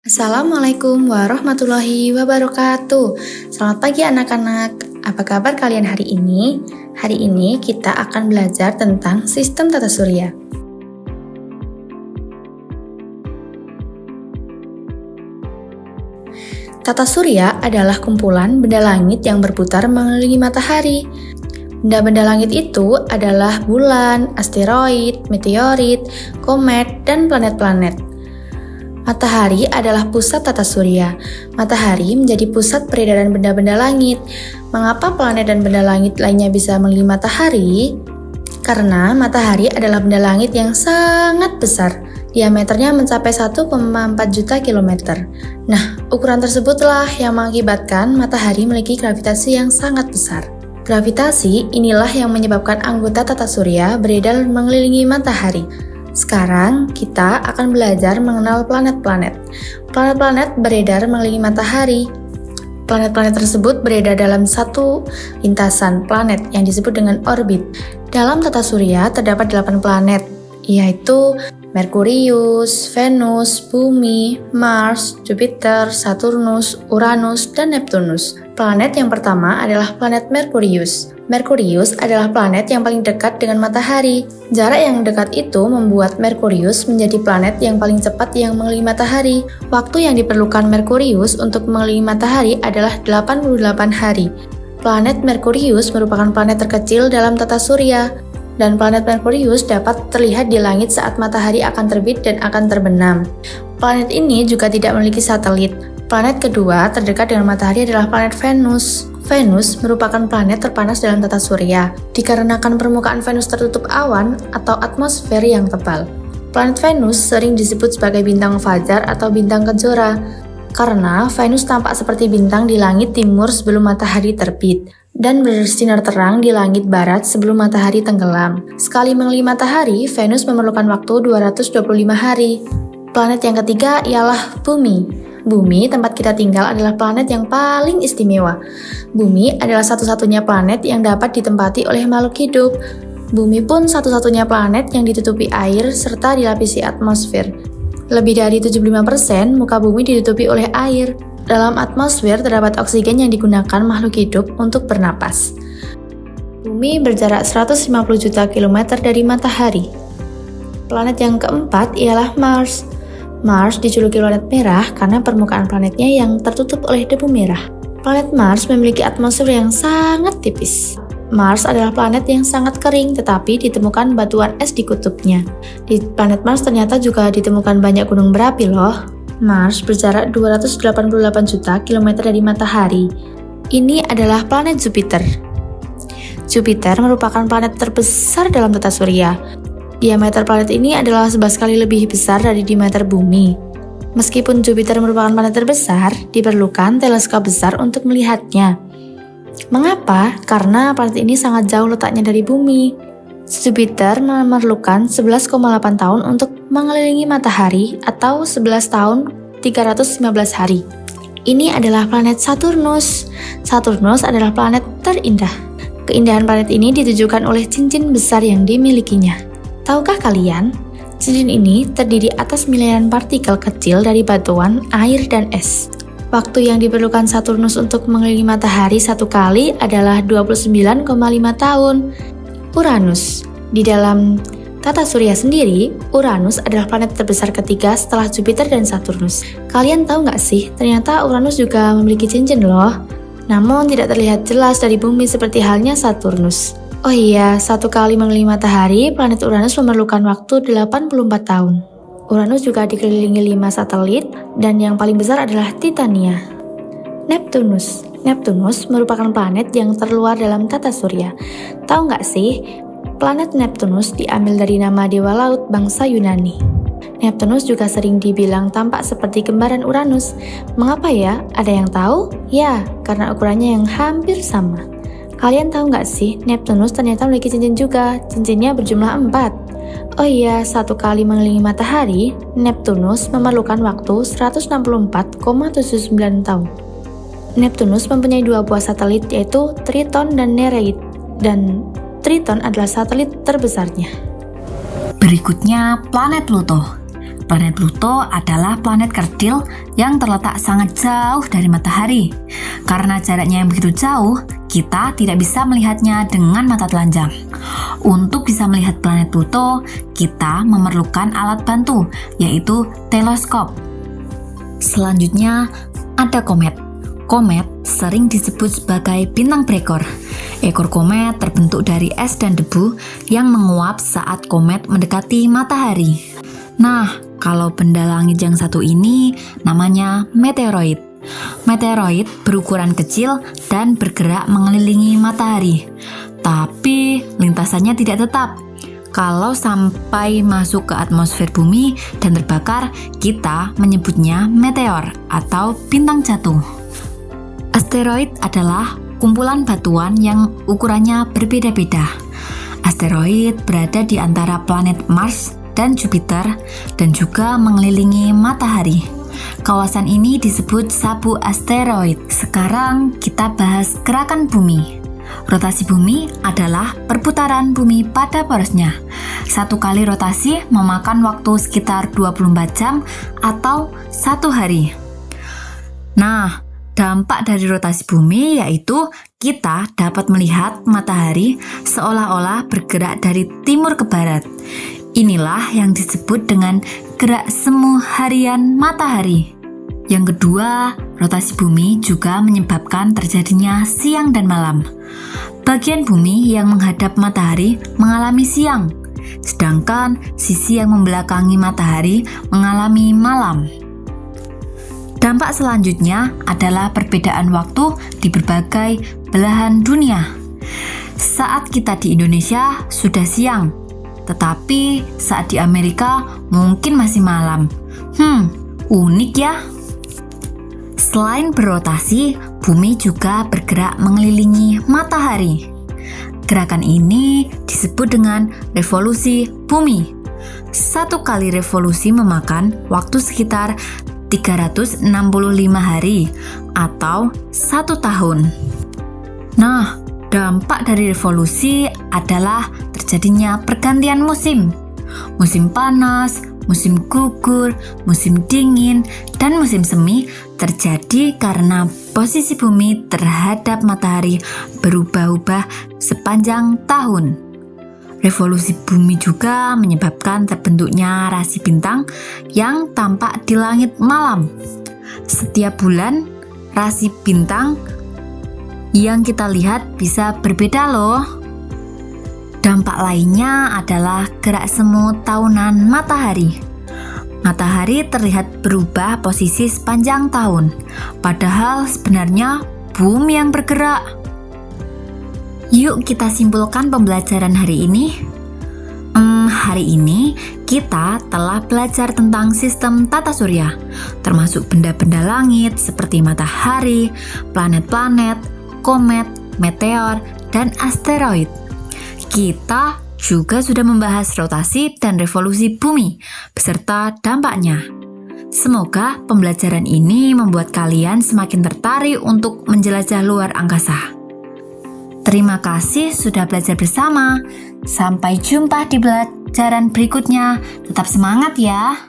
Assalamualaikum warahmatullahi wabarakatuh. Selamat pagi anak-anak. Apa kabar kalian hari ini? Hari ini kita akan belajar tentang sistem tata surya. Tata surya adalah kumpulan benda langit yang berputar mengelilingi matahari. Benda-benda langit itu adalah bulan, asteroid, meteorit, komet, dan planet-planet. Matahari adalah pusat tata surya. Matahari menjadi pusat peredaran benda-benda langit. Mengapa planet dan benda langit lainnya bisa mengelilingi matahari? Karena matahari adalah benda langit yang sangat besar. Diameternya mencapai 1,4 juta kilometer. Nah, ukuran tersebutlah yang mengakibatkan matahari memiliki gravitasi yang sangat besar. Gravitasi inilah yang menyebabkan anggota tata surya beredar mengelilingi matahari. Sekarang kita akan belajar mengenal planet-planet. Planet-planet beredar mengelilingi matahari. Planet-planet tersebut beredar dalam satu lintasan planet yang disebut dengan orbit. Dalam tata surya terdapat 8 planet, yaitu Merkurius, Venus, Bumi, Mars, Jupiter, Saturnus, Uranus, dan Neptunus. Planet yang pertama adalah planet Merkurius. Merkurius adalah planet yang paling dekat dengan matahari. Jarak yang dekat itu membuat Merkurius menjadi planet yang paling cepat yang mengelilingi matahari. Waktu yang diperlukan Merkurius untuk mengelilingi matahari adalah 88 hari. Planet Merkurius merupakan planet terkecil dalam tata surya. Dan planet Merkurius dapat terlihat di langit saat matahari akan terbit dan akan terbenam. Planet ini juga tidak memiliki satelit. Planet kedua terdekat dengan matahari adalah planet Venus. Venus merupakan planet terpanas dalam tata surya, dikarenakan permukaan Venus tertutup awan atau atmosfer yang tebal. Planet Venus sering disebut sebagai bintang fajar atau bintang kejora, karena Venus tampak seperti bintang di langit timur sebelum matahari terbit, dan bersinar terang di langit barat sebelum matahari tenggelam. Sekali mengelilingi matahari, Venus memerlukan waktu 225 hari. Planet yang ketiga ialah Bumi. Bumi, tempat kita tinggal, adalah planet yang paling istimewa. Bumi adalah satu-satunya planet yang dapat ditempati oleh makhluk hidup. Bumi pun satu-satunya planet yang ditutupi air serta dilapisi atmosfer. Lebih dari 75% muka bumi ditutupi oleh air. Dalam atmosfer terdapat oksigen yang digunakan makhluk hidup untuk bernapas. Bumi berjarak 150 juta kilometer dari matahari. Planet yang keempat ialah Mars. Mars dijuluki planet merah karena permukaan planetnya yang tertutup oleh debu merah. Planet Mars memiliki atmosfer yang sangat tipis. Mars adalah planet yang sangat kering, tetapi ditemukan batuan es di kutubnya. Di planet Mars ternyata juga ditemukan banyak gunung berapi loh. Mars berjarak 288 juta kilometer dari matahari. Ini adalah planet Jupiter. Jupiter merupakan planet terbesar dalam tata surya. Diameter planet ini adalah 11 kali lebih besar dari diameter bumi. Meskipun Jupiter merupakan planet terbesar, diperlukan teleskop besar untuk melihatnya. Mengapa? Karena planet ini sangat jauh letaknya dari bumi. Jupiter memerlukan 11,8 tahun untuk mengelilingi matahari atau 11 tahun 315 hari. Ini adalah planet Saturnus. Saturnus adalah planet terindah. Keindahan planet ini ditujukan oleh cincin besar yang dimilikinya. Tahukah kalian, cincin ini terdiri atas miliaran partikel kecil dari batuan, air, dan es. Waktu yang diperlukan Saturnus untuk mengelilingi matahari satu kali adalah 29,5 tahun. Uranus. Di dalam tata surya sendiri, Uranus adalah planet terbesar ketiga setelah Jupiter dan Saturnus. Kalian tahu nggak sih, ternyata Uranus juga memiliki cincin loh. Namun tidak terlihat jelas dari bumi seperti halnya Saturnus. Oh iya, satu kali mengelilingi matahari, planet Uranus memerlukan waktu 84 tahun. Uranus juga dikelilingi 5 satelit, dan yang paling besar adalah Titania. Neptunus. Neptunus merupakan planet yang terluar dalam tata surya. Tahu nggak sih, planet Neptunus diambil dari nama dewa laut bangsa Yunani. Neptunus juga sering dibilang tampak seperti kembaran Uranus. Mengapa ya? Ada yang tahu? Ya, karena ukurannya yang hampir sama. Kalian tahu nggak sih, Neptunus ternyata memiliki cincin juga. Cincinnya berjumlah 4. Oh iya, satu kali mengelilingi matahari, Neptunus memerlukan waktu 164,79 tahun. Neptunus mempunyai 2 buah satelit, yaitu Triton dan Nereid. Dan Triton adalah satelit terbesarnya. Berikutnya, planet Pluto. Planet Pluto adalah planet kerdil yang terletak sangat jauh dari matahari. Karena jaraknya yang begitu jauh, kita tidak bisa melihatnya dengan mata telanjang. Untuk bisa melihat planet Pluto, kita memerlukan alat bantu, yaitu teleskop. Selanjutnya, ada komet. Komet sering disebut sebagai bintang berekor. Ekor komet terbentuk dari es dan debu yang menguap saat komet mendekati matahari. Nah, kalau benda langit yang satu ini namanya meteoroid. Meteoroid berukuran kecil dan bergerak mengelilingi matahari. Tapi lintasannya tidak tetap. Kalau sampai masuk ke atmosfer bumi dan terbakar, kita menyebutnya meteor atau bintang jatuh. Asteroid adalah kumpulan batuan yang ukurannya berbeda-beda. Asteroid berada di antara planet Mars dan Jupiter dan juga mengelilingi matahari. Kawasan ini disebut sabu asteroid. Sekarang kita bahas gerakan bumi. Rotasi bumi adalah perputaran bumi pada porosnya. Satu kali rotasi memakan waktu sekitar 24 jam atau 1 hari. Nah, dampak dari rotasi bumi yaitu kita dapat melihat matahari seolah-olah bergerak dari timur ke barat. Inilah yang disebut dengan gerak semu harian matahari. Yang kedua, rotasi bumi juga menyebabkan terjadinya siang dan malam. Bagian bumi yang menghadap matahari mengalami siang, sedangkan sisi yang membelakangi matahari mengalami malam. Dampak selanjutnya adalah perbedaan waktu di berbagai belahan dunia. Saat kita di Indonesia sudah siang, tetapi saat di Amerika mungkin masih malam. Unik ya. Selain berrotasi, bumi juga bergerak mengelilingi matahari. Gerakan ini disebut dengan revolusi bumi. Satu kali revolusi memakan waktu sekitar 365 hari atau 1 tahun. Nah, dampak dari revolusi adalah terjadinya pergantian musim. Musim panas, musim gugur, musim dingin, dan musim semi terjadi karena posisi bumi terhadap matahari berubah-ubah sepanjang tahun. Revolusi bumi juga menyebabkan terbentuknya rasi bintang yang tampak di langit malam. Setiap bulan, rasi bintang yang kita lihat bisa berbeda loh. Dampak lainnya adalah gerak semu tahunan matahari. Matahari terlihat berubah posisi sepanjang tahun, padahal sebenarnya bumi yang bergerak. Yuk kita simpulkan pembelajaran hari ini. Hari ini kita telah belajar tentang sistem tata surya, termasuk benda-benda langit seperti matahari, planet-planet, komet, meteor, dan asteroid. Kita juga sudah membahas rotasi dan revolusi bumi beserta dampaknya. Semoga pembelajaran ini membuat kalian semakin tertarik untuk menjelajah luar angkasa. Terima kasih sudah belajar bersama. Sampai jumpa di pelajaran berikutnya. Tetap semangat ya!